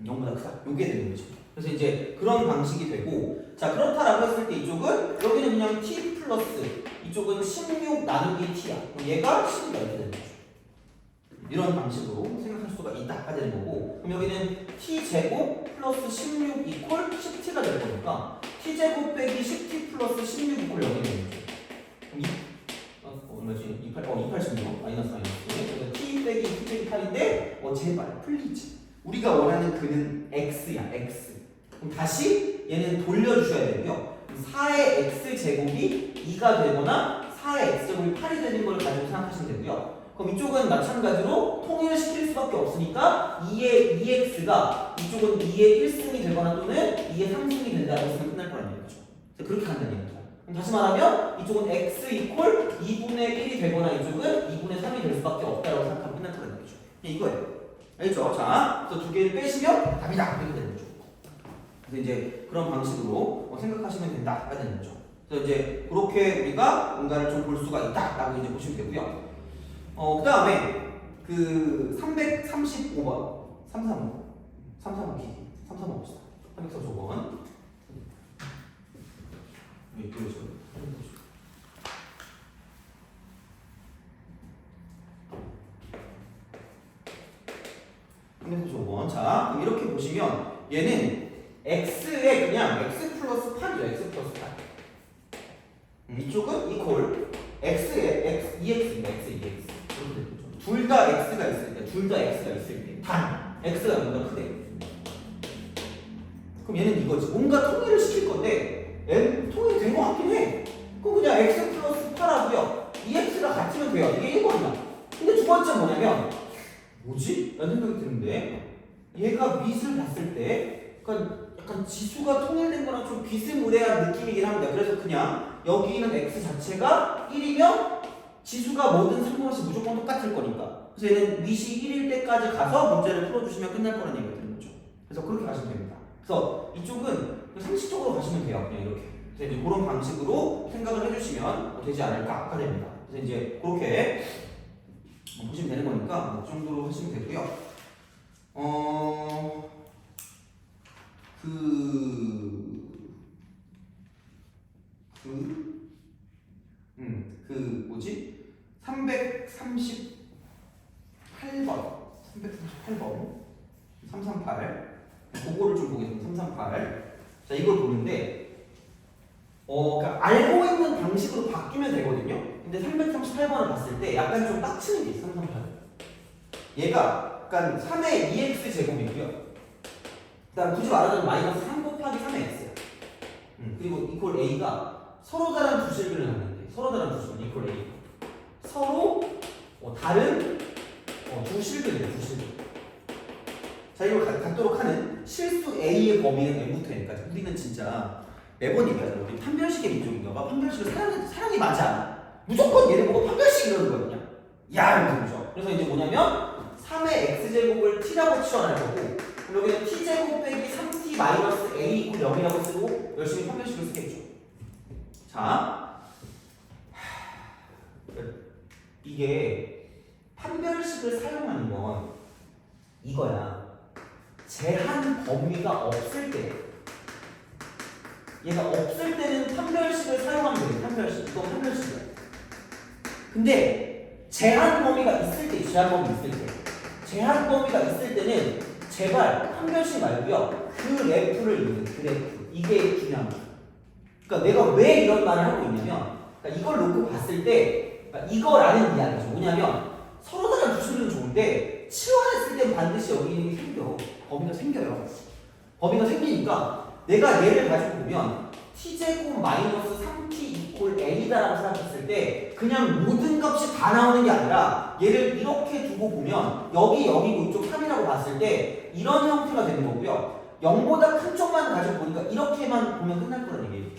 0보다 크다. 요게 되는 거죠. 그래서 이제 그런 방식이 되고 자 그렇다라고 했을 때 이쪽은 여기는 그냥 t 플러스 이쪽은 16 나누기 t야. 그럼 얘가 10이다 이렇게 되는 거죠. 이런 방식으로 생각할 수가 있다 되는 거고 그럼 여기는 t제곱 플러스 16 이퀄 10t가 될 거니까 t제곱 빼기 10t 플러스 16 이퀄 여기 되는 거죠. 그럼 얼마지? 286 마이너스 그래서 t 빼기 2 빼기 8인데 제발 플리즈 우리가 원하는 그는 x야 x 그럼 다시 얘는 돌려주셔야 되고요 4의 x제곱이 2가 되거나 4의 x제곱이 8이 되는 걸 가지고 생각하시면 되고요 그럼 이쪽은 마찬가지로 통일시킬 수밖에 없으니까 2의 2x가 이쪽은 2의 1승이 되거나 또는 2의 3승이 된다고 했으면 끝날 거라는 얘기죠 그래서 그렇게 한다는 얘기죠 그럼 다시 말하면 이쪽은 x 이퀄 2분의 1이 되거나 이쪽은 2분의 3이 될 수밖에 없다고 생각하면 끝날 거라는 얘기죠 이거예요 알죠? 자, 그래서 두 개를 빼시면 답이다 이렇게 되는 거죠. 그래서 이제 그런 방식으로 생각하시면 된다가 되는 거죠. 그래서 이제 그렇게 우리가 뭔가를 좀 볼 수가 있다라고 이제 보시면 되고요. 그 다음에 그 335번, 335 기기, 335 봅시다. 335번. 여기 보여줘요. 335번. 자, 그럼 이렇게 보시면 얘는 x에 그냥 x 플러스 8이죠. x 플러스 8. 이쪽은 이퀄 x에 x 2x입니다. x 2x. 이렇게 되는 거죠. 둘 다 x가 있을 때, 단 x가 0보다 크대. 그럼 얘는 이거지. 뭔가 통일을 시킬 건데 통일이 된 것 같긴 해. 그럼 그냥 x 플러스 8하고요. 2x가 같으면 돼요. 이게 1번이야. 근데 두 번째 뭐냐면 뭐지? 라는 생각이 드는데 얘가 밑을 봤을 때 약간 지수가 통일된 거랑 좀 비스무리한 느낌이긴 합니다. 그래서 그냥 여기 있는 x 자체가 1이면 지수가 뭐든 상관없이 무조건 똑같을 거니까 그래서 얘는 밑이 1일 때까지 가서 문제를 풀어주시면 끝날 거라는 얘기가 되는 거죠. 그래서 그렇게 가시면 됩니다. 그래서 이쪽은 상식적으로 가시면 돼요. 그냥 이렇게. 그래서 이제 그런 방식으로 생각을 해주시면 되지 않을까 됩니다. 그래서 이제 그렇게 보시면 되는 거니까 그 정도로 하시면 되고요. 뭐지? 338번 338 그거를 좀 보겠습니다. 338 자 이걸 보는데 그러니까 알고 있는 방식으로 바뀌면 되거든요. 근데 338번을 봤을 때 약간 좀 빡치는 게 있어. 338 얘가 약간 3의 2x 제곱이고요. 그다음 굳이 말하자면 마이너스 3 곱하기 3의 x야. 그리고 이퀄 a가 서로 다른 두 실근을 갖는데 서로 다른 두 실근 이퀄 a 서로 다른 두 실근이에요. 두 실근. 자 이걸 갖도록 하는 실수 a의 범위는 n부터 n까지. 우리는 진짜 매번 얘기하잖아. 우리 판별식의 민족인가 봐. 판별식을 사랑이 많지 않아. 무조건 얘를 보고 판별식 이러는 거거든요. 야 이러면서 그죠. 그래서 이제 뭐냐면 3의 x제곱을 t라고 치환할 거고 여기는 t제곱 빼기 3t 마이너스 a 이퀄 0이라고 쓰고 열심히 판별식을 쓰겠죠. 자 이게 판별식을 사용하는 건 이거야. 제한 범위가 없을 때 얘가 없을 때는 판별식을 사용하면 돼요. 판별식. 이건 판별식이야. 근데 제한 범위가 있을 때 제한 범위가 있을 때는 제발 판별식 말고요. 그래프를 읽는 그래프. 이게 중요합니다. 그러니까 내가 왜 이런 말을 하고 있냐면 그러니까 이걸 놓고 봤을 때 그러니까 이거라는 이야기죠. 뭐냐면 서로 다른 두실은 좋은데 치환했을 땐 반드시 여기 있는 게 생겨. 범위가 생겨요. 범위가 생기니까 내가 얘를 가지고 보면 t제곱 마이너스 3t 이퀄 a다라고 생각했을 때 그냥 모든 값이 다 나오는 게 아니라 얘를 이렇게 두고 보면 여기고 이쪽 3이라고 봤을 때 이런 형태가 되는 거고요. 0보다 큰 쪽만 가지고 보니까 이렇게만 보면 끝날 거라는 얘기예요.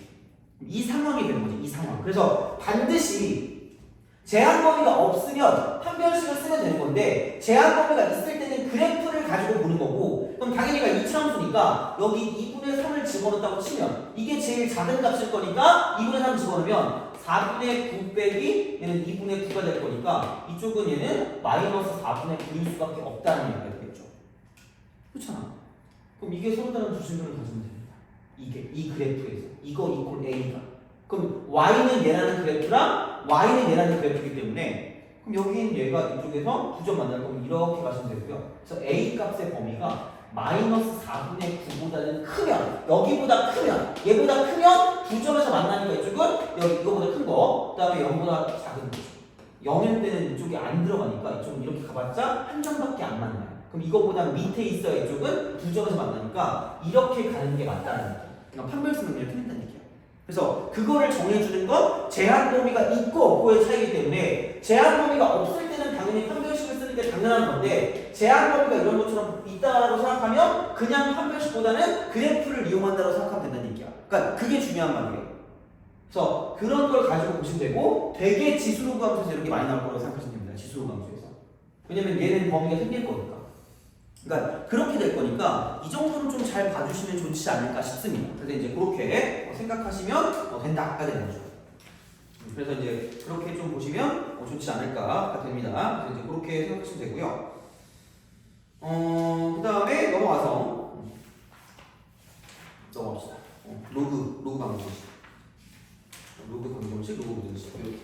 이 상황이 되는 거죠. 이 상황. 그래서 반드시 제한 범위가 없으면 판별식을 쓰면 되는 건데 제한 범위가 있을 때는 그래프를 가지고 보는 거고 그럼 당연히가 이차함수니까 여기 2분의 3을 집어넣었다고 치면 이게 제일 작은 값일 거니까 2분의 3 집어넣으면 4분의 9 빼기 얘는 2분의 9가 될 거니까 이쪽은 얘는 마이너스 4분의 9일 수밖에 없다는 얘기가 되겠죠. 그렇잖아. 그럼 이게 서로 다른 두 실근을 가지면 됩니다. 이게 이 그래프에서 이거 이퀄 a가 그럼 y는 얘라는 그래프랑 y는 얘라는 그래프이기 때문에 그럼 여기는 얘가 이쪽에서 9점 만날 거면 이렇게 가시면 되고요. 그래서 a 값의 범위가 마이너스 4분의 9보다는 크면 여기보다 크면 얘보다 크면 9점에서 만나니까 이쪽은 여기 이거보다 큰 거, 그 다음에 0보다 작은 거죠. 0일 때는 이쪽이 안 들어가니까 이쪽은 이렇게 가봤자 한 점밖에 안 만나요. 그럼 이거보다 밑에 있어야 이쪽은 2점에서 만나니까 이렇게 가는 게 맞다는 얘기예요. 그러니까 판별식 능력이 틀린다는 얘기예요. 그래서 그거를 정해주는 건 제한 범위가 있고 없고의 차이기 때문에 제한 범위가 없을 때는 당연히 판별식을 쓰는 게 당연한 건데 제한 범위가 이런 것처럼 있다라고 생각하면 그냥 판별식보다는 그래프를 이용한다고 생각하면 된다는 얘기야. 그러니까 그게 중요한 말이에요. 그래서 그런 걸 가지고 보시면 되고 되게 지수로 함수에서 이렇게 많이 나올 거라고 생각하시면 됩니다. 지수로 함수에서. 왜냐면 얘는 범위가 생길 거니까. 그러니까 그렇게 될 거니까 이 정도는 좀 잘 봐주시면 좋지 않을까 싶습니다. 그래서 이제 그렇게 생각하시면 된다가 되는 거죠. 그래서 이제 그렇게 좀 보시면 좋지 않을까 됩니다. 그래서 이제 그렇게 생각하시면 되고요. 그 다음에 넘어갑시다. 로그 방정식, 로그 방정식, 이렇게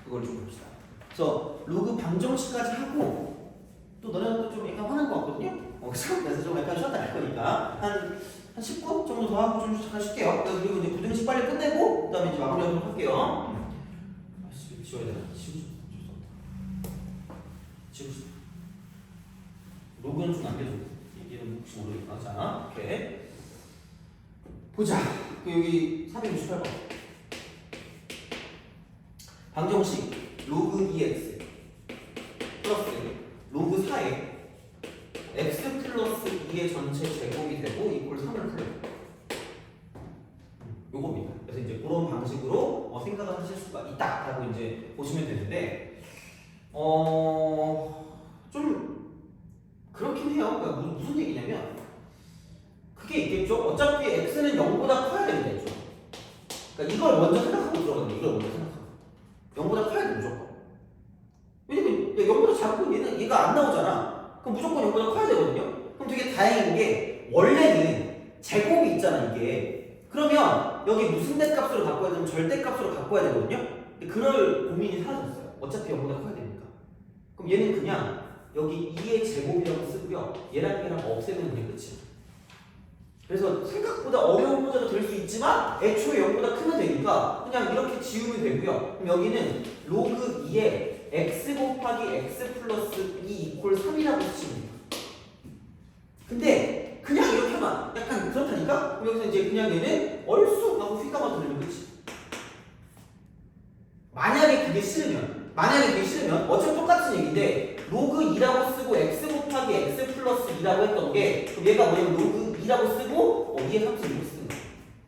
그걸 좀 봅시다. 그래서 로그 방정식까지 하고 또 너네도 좀 약간 화난 것 같거든요. 그래서 좀 약간 쉬었다 갈 거니까 한 10분 정도 더 하고 좀 잠깐 쉴게요. 그리고 이제 부등식 빨리 끝내고 그다음에 이제 마무리하도록 할게요. 지워야 되나? 지우고 싶다. 로그는 좀 남겨줘. 얘는 혹시 모르니까. 자, 이렇게 보자. 여기 468번 방정식 로그 2x 플러스 로그 4에 x 플러스 2의 전체 제곱이 되고 이퀄 3을 풀어요. 요겁니다. 그래서 이제 그런 방식으로 생각을 하실 수가 있다라고 이제 보시면 되는데 좀 그렇긴 해요. 그러니까 무슨 얘기냐면 그게 있겠죠. 어차피 x는 0보다 커야 되겠죠. 그러니까 이걸 먼저 생각하고 들어가는 이걸 먼저 생각하고 0보다 커야 돼 무조건. 왜냐면 0보다 작고 얘가 안 나오잖아. 그럼 무조건 0보다 커야 되거든요. 그럼 되게 다행인 게 원래는 제곱이 있잖아 이게. 그러면 여기 무슨 대값으로 바꿔야 되면 절대값으로 바꿔야 되거든요. 근데 그럴 고민이 사라졌어요. 어차피 0보다 커야 되니까. 그럼 얘는 그냥 여기 2의 제곱이라고 쓰고요. 얘랑 없애면 그냥 끝이야. 그래서 생각보다 어려운 문제도 될 수 있지만 애초에 0보다 크면 되니까 그냥 이렇게 지우면 되고요. 그럼 여기는 로그 2에 x 곱하기 x 플러스 2 이퀄 3이라고 쓰시면 돼요. 근데 그냥 이렇게 하면 약간 그렇다니까? 그럼 여기서 이제 그냥 얘는 얼쑤 하고 휘가만 돌리면 끝이. 만약에 그게 싫으면 어차피 똑같은 얘기인데 로그 2라고 쓰고 x 곱하기 x 플러스 2라고 했던 게 그럼 얘가 뭐냐면 로그 2라고 쓰고 2의 3승 이렇게 쓰는 거야.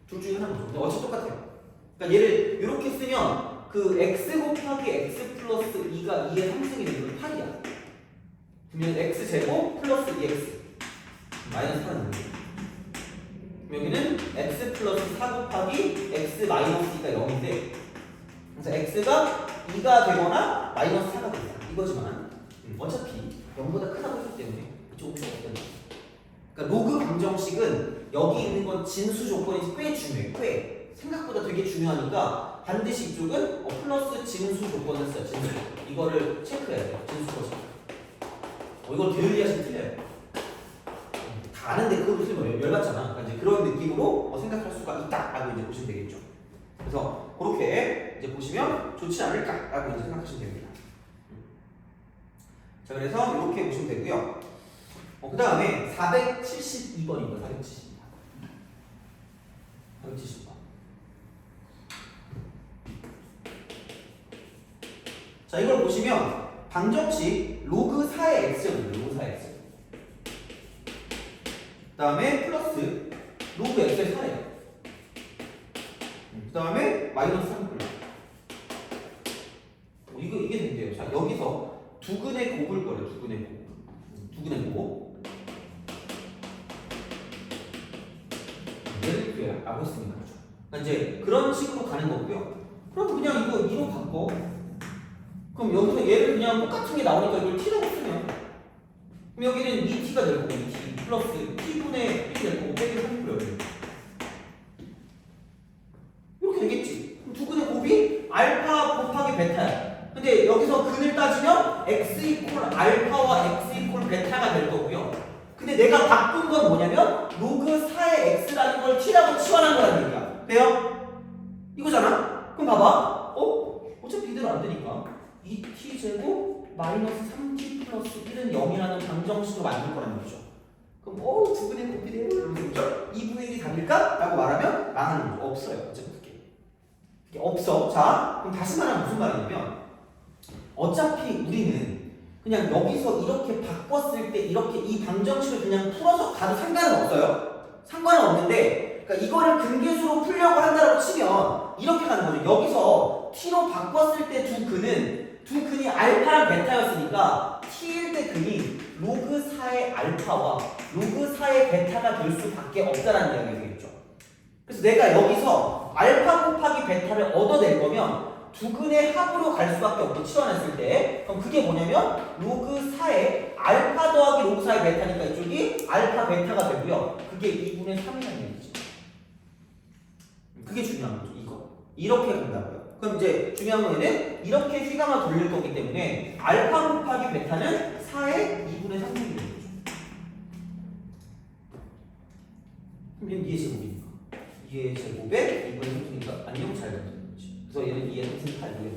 둘 중에 하나인 거죠. 근데 어차피 똑같아요. 그러니까 얘를 이렇게 쓰면 그 x 곱하기 x 플러스 2가 2의 3승이 되는 건 8이야. 그러면 x 제곱 플러스 2x 마이너스 8은 뭐예요? 그럼 여기는 x 플러스 4 곱하기 x 마이너스 2가 0인데 그래서 x가 2가 되거나 마이너스 4가 된다. 이거지만 어차피 0보다 크다고 했기 때문에 조금 더 어렵다. 그러니까 로그 방정식은 여기 있는 건 진수 조건이 꽤 중요해. 꽤 생각보다 되게 중요하니까 반드시 이쪽은 플러스 진수 조건을 써요. 진수 조건. 이거를 체크해야 돼요. 진수 조건. 이걸 게을리하시면 틀려요. 다 아는데 그걸 틀리면 열받잖아. 그러니까 이제 그런 느낌으로 생각할 수가 있다라고 이제 보시면 되겠죠. 그래서 그렇게 이제 보시면 좋지 않을까라고 이제 생각하시면 됩니다. 자, 그래서 이렇게 보시면 되고요. 그 다음에 472번입니다. 472번. 자, 이걸 보시면 방정식 로그 4의 x였는데 로그 4의 x. 그 다음에 플러스 로그 x의 4예요. 그 다음에 마이너스 3플러스. 이게 된대요. 자, 여기서 두근의 곱을 거래요. 두근의 곱. 얘를 구해라고 했습니다. 그러니까 이제 그런 식으로 가는 거고요. 그럼 그냥 이거 2로 바꿔. 그럼 여기서 얘를 그냥 똑같은 게 나오니까 이걸 t라고 쓰면 그럼 여기는 2t가 될 거고 2t 플러스 t분의 1이 될 거고 빼기 3플러스 이렇게 되겠지. 그럼 두근의 곱이 알파 곱하기 베타야. 근데 여기서 근을 따지면 x 이퀄 알파와 x 이퀄 베타가 될 거고요. 근데 내가 바꾼 건 뭐냐면 로그 4의 x라는 걸 t라고 치환한 거라는 얘기야. 돼요? 이거잖아? 그럼 봐봐. 어차피 이대로 안 되니까 2t 제곱 마이너스 3t 플러스 1은 0이라는 방정식으로 만들 거라는 거죠. 그럼 두근의 곱이래요. 이러면서 2분의 1이 답일까? 라고 말하면 망하는 거죠. 없어요. 어차피 그게 없어. 자, 그럼 다시 말하면 무슨 말이냐면 어차피 우리는 그냥 여기서 이렇게 바꿨을 때 이렇게 이 방정식을 그냥 풀어서 가도 상관은 없어요. 상관은 없는데 그러니까 이거를 근계수로 풀려고 한다고 치면 이렇게 가는 거죠. 여기서 t로 바꿨을 때 두 근이 알파랑 베타였으니까 t일 때 근이 로그 4의 알파와 로그 4의 베타가 될 수밖에 없다라는 이야기가 되겠죠. 그래서 내가 여기서 알파 곱하기 베타를 얻어낼 거면 두 근의 합으로 갈 수밖에 없고 치환했을 때 그럼 그게 뭐냐면 로그 4의 알파 더하기 로그 4의 베타니까 이쪽이 알파 베타가 되고요. 그게 2분의 3이라는 얘기죠. 그게 중요한 거죠. 이렇게 간다고요. 그럼 이제 중요한 거는 이렇게 휘감아 돌릴 거기 때문에 알파 곱하기 베타는 4의 2분의 3이 되는 거죠. 그럼 얘는 2의 제곱이니까 2의 제곱에 2분의 3이니까 안녕 잘 되는 거지. 그래서 얘는 2의 3승 8이고요.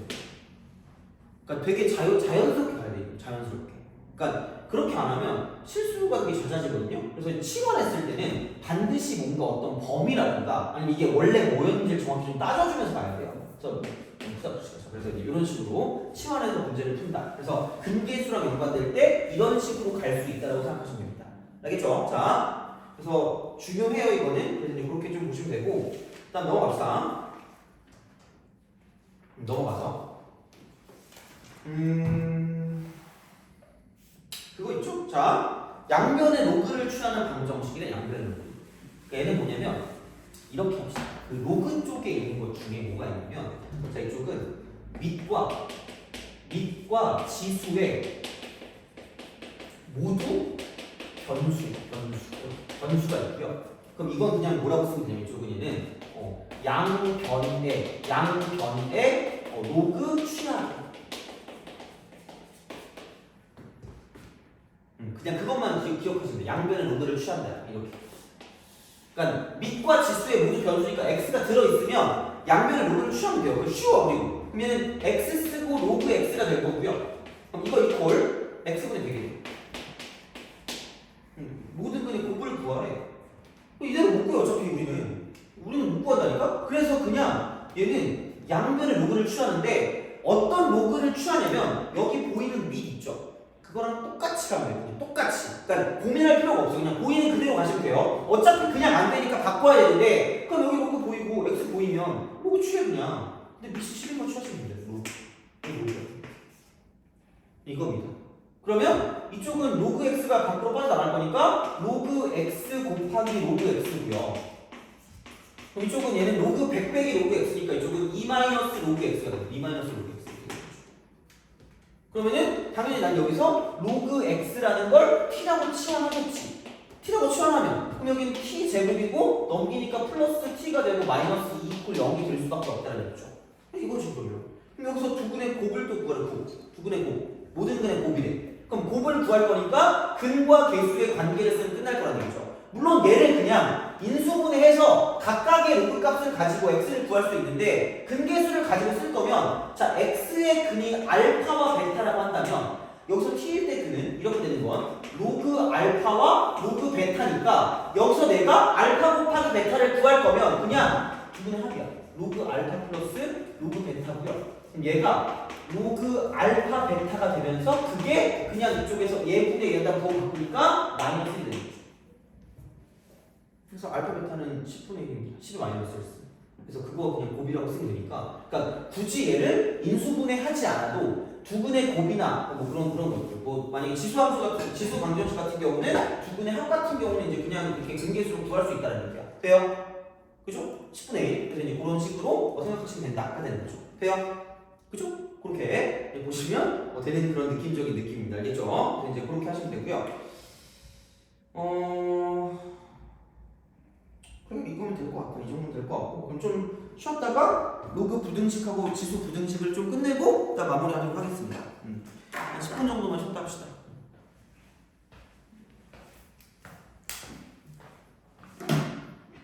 그러니까 되게 자연스럽게 가야 돼요. 자연스럽게. 그러니까 그렇게 안 하면 실수가 되게 잦아지거든요. 그래서 치환했을 때는 반드시 뭔가 어떤 범위라든가 아니면 이게 원래 뭐였는지를 정확히 좀 따져주면서 가야 돼요. 그래서 이제 이런 식으로 치환해서 문제를 푼다. 그래서 근계수랑 연관될 때 이런 식으로 갈 수 있다고 생각하시면 됩니다. 알겠죠? 자, 그래서 중요해요 이거는. 그래서 이제 그렇게 좀 보시면 되고 일단 넘어갑시다. 넘어가서 그거 있죠? 자, 양변의 로그를 취하는 방정식이래. 양변의 로그. 그러니까 얘는 뭐냐면 이렇게 합시다. 그 로그 쪽에 있는 것 중에 뭐가 있냐면 자, 이쪽은 밑과 지수의 모두 변수가 있고요. 그럼 이건 그냥 뭐라고 쓰면 되냐면 이쪽은 얘는 양변의 로그 취하기. 그냥 그것만 기억하시면 돼요. 양변의 로그를 취한다. 이렇게. 그러니까 밑과 지수에 모두 변수니까 x가 들어있으면 양변의 로그를 취하면 돼요. 그거 쉬워. 그리고 그러면 x 쓰고 로그 x가 될 거고요. 그럼 이거 이퀄 x분의 100이에요. 모든 근의 곱을 구하래. 이대로 못 구해 어차피 우리는 못 구한다니까? 그래서 그냥 얘는 양변의 로그를 취하는데 어떤 로그를 취하냐면 여기 보이는 밑 있죠? 그거랑 똑같이 가면 돼요. 똑같이. 그러니까 고민할 필요가 없어. 그냥 보이는 그대로 가시면 돼요. 어차피 그냥 안 되니까 바꿔야 되는데 그럼 여기 로그 보이고 x 보이면 로그 취해 그냥. 근데 밑이 10인 거 취하시면 돼요. 이겁니다. 그러면 이쪽은 로그 x가 밖으로 빠져나갈 거니까 로그 x 곱하기 로그 x고요. 그럼 이쪽은 얘는 로그 100 빼기 로그 x니까 이쪽은 2 마이너스 로그 x가 돼요. 2 마이너스 로그 x. 그러면은 당연히 난 여기서 로그 x라는 걸 t라고 치환하겠지. t라고 치환하면 그럼 여기는 t 제곱이고 넘기니까 플러스 t가 되고 마이너스 2 이퀄 0이 될 수밖에 없다는 거죠. 이거지 그러면. 그럼 여기서 두 근의 곱을 또 구하라. 두 근의 곱. 모든 근의 곱이래. 그럼 곱을 구할 거니까 근과 개수의 관계를 쓰면 끝날 거라는 얘기죠. 물론 얘를 그냥 인수분해해서 각각의 로그 값을 가지고 x를 구할 수 있는데 근계수를 가지고 쓸 거면 자 x의 근이 알파와 베타라고 한다면 여기서 t일 때 근은 이렇게 되는 건 로그 알파와 로그 베타니까 여기서 내가 알파 곱하기 베타를 구할 거면 그냥 두 분의 합이야. 로그 알파 플러스 로그 베타고요. 그럼 얘가 로그 알파 베타가 되면서 그게 그냥 이쪽에서 얘분의 얘다 부호 바꾸니까 마이너스 1이 되는 거죠. 그래서 알파 베타는 10분의 1입니다. 10의 마이너스 1. 그래서 그거 그냥 곱이라고 쓰면 되니까 그러니까 굳이 얘를 인수분해하지 않아도 두 근의 곱이나 뭐 그런 것들 뭐 만약에 지수함수 같은 지수 방정식 같은 경우는 두 근의 합 같은 경우는 이제 그냥 이렇게 근계수로 구할 수 있다는 얘기야. 돼요? 그죠? 10분의 1. 그래서 이제 그런 식으로 생각하시면 된다. 되는 거죠. 돼요? 그죠? 그렇게 보시면 되는 그런 느낌적인 느낌입니다. 알겠죠? 그래서 이제 그렇게 하시면 되고요. 그럼 이거면 될 것 같다. 이 정도면 될 것 같고 그럼 좀 쉬었다가 로그 부등식하고 지수 부등식을 좀 끝내고 일단 마무리하도록 하겠습니다. 한 10분 정도만 쉬었다 합시다.